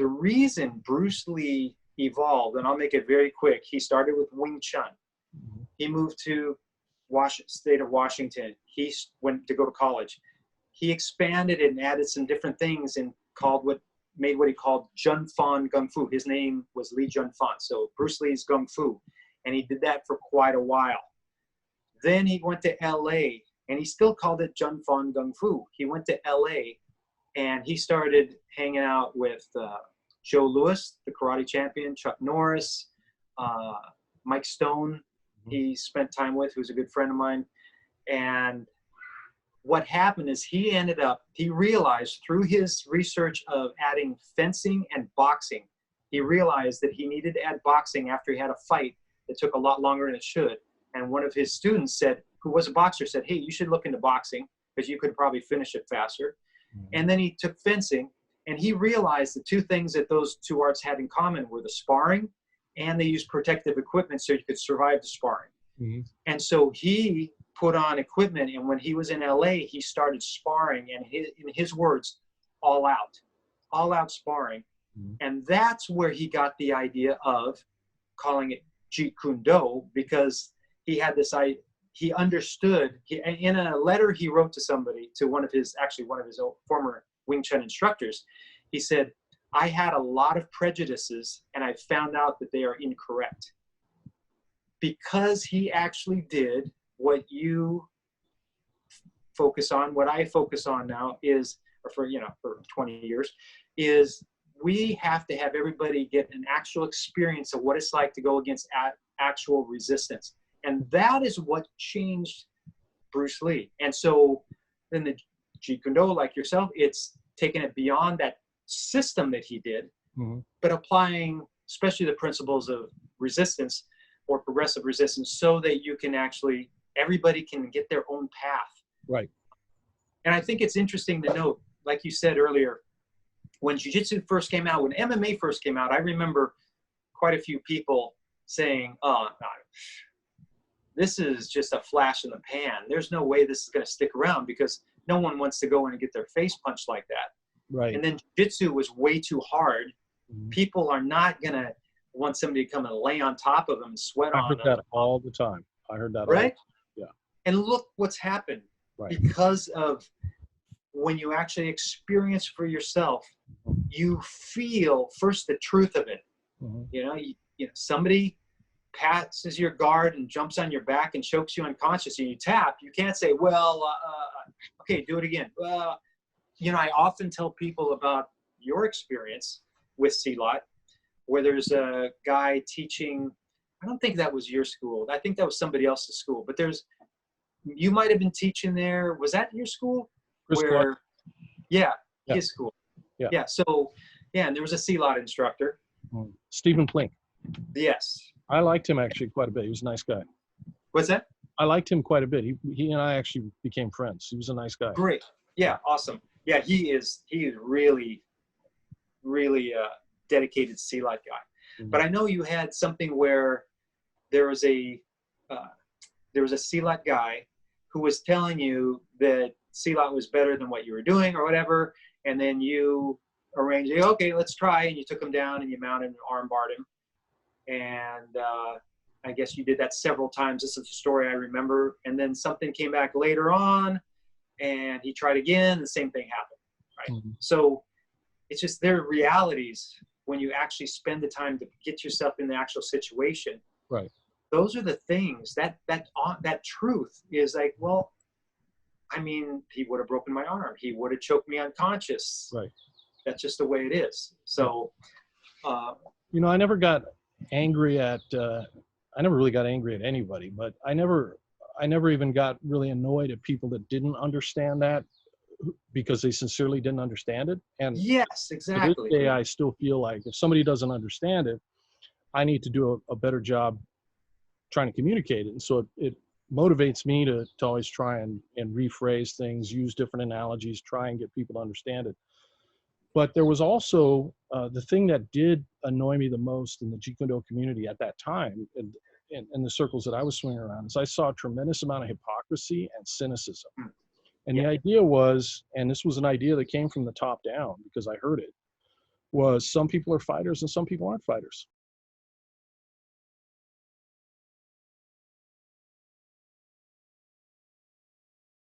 the reason Bruce Lee evolved, and I'll make it very quick, he started with Wing Chun. He moved to state of Washington. He went to go to college. He expanded it and added some different things and made what he called Jun Fan Gung Fu. His name was Lee Jun Fan, so Bruce Lee's Gung Fu. And he did that for quite a while. Then he went to LA, and he still called it Jun Fan Gung Fu. He went to LA, and he started hanging out with Joe Louis, the karate champion, Chuck Norris, Mike Stone, he spent time with, who's a good friend of mine. And what happened is he realized through his research of adding fencing and boxing, he realized that he needed to add boxing after he had a fight that took a lot longer than it should. And one of his students said, who was a boxer, said, hey, you should look into boxing because you could probably finish it faster. And then he took fencing, and he realized the two things that those two arts had in common were the sparring, and they used protective equipment so you could survive the sparring. And so he put on equipment, and when he was in LA, he started sparring, and in his words, all out sparring. And that's where he got the idea of calling it Jeet Kune Do, because he had this idea. He understood, in a letter he wrote to somebody, to one of his former Wing Chun instructors, he said, I had a lot of prejudices and I found out that they are incorrect. Because he actually did what you focus on, what I focus on now is, or for 20 years, is we have to have everybody get an actual experience of what it's like to go against actual resistance. And that is what changed Bruce Lee. And so in the Jeet Kune Do, like yourself, it's taking it beyond that system that he did, but applying especially the principles of resistance or progressive resistance so that you can actually, everybody can get their own path. Right. And I think it's interesting to note, like you said earlier, when Jiu-Jitsu first came out, when MMA first came out, I remember quite a few people saying, oh, no, this is just a flash in the pan. There's no way this is going to stick around because no one wants to go in and get their face punched like that. Right. And then Jiu-Jitsu was way too hard. People are not going to want somebody to come and lay on top of them and sweat on them. I heard that all the time. I heard that right? Yeah. And look what's happened. Right. Because of when you actually experience for yourself, you feel first the truth of it. You know, somebody passes your guard and jumps on your back and chokes you unconscious and you tap. You can't say, well, okay, do it again. I often tell people about your experience with C-Lot, where there's a guy teaching, I don't think that was your school. I think that was somebody else's school, but you might have been teaching there. Was that your school? His school. Yeah. So, and there was a C-Lot instructor. Stephen Plink. Yes. I liked him actually quite a bit. He was a nice guy. What's that? I liked him quite a bit. He and I actually became friends. He was a nice guy. Great. Yeah. Awesome. Yeah. He is really, really dedicated C-Lot guy. But I know you had something where there was a C-Lot guy who was telling you that C-Lot was better than what you were doing or whatever. And then you arranged, okay, let's try. And you took him down and you mounted and arm barred him. And I guess you did that several times. This is the story I remember. And then something came back later on and he tried again. The same thing happened. Right. So it's just there are realities when you actually spend the time to get yourself in the actual situation. Right. Those are the things that truth is like, well, I mean, he would have broken my arm. He would have choked me unconscious. Right. That's just the way it is. So, I never got angry at, I never really got angry at anybody, but I never even got really annoyed at people that didn't understand that because they sincerely didn't understand it. And yes, exactly. To this day, I still feel like if somebody doesn't understand it, I need to do a better job trying to communicate it. And so it motivates me to always try and rephrase things, use different analogies, try and get people to understand it. But there was also the thing that did annoy me the most in the Jeet Kune Do community at that time, in the circles that I was swinging around, is I saw a tremendous amount of hypocrisy and cynicism. And the idea was, and this was an idea that came from the top down because I heard it, was some people are fighters and some people aren't fighters.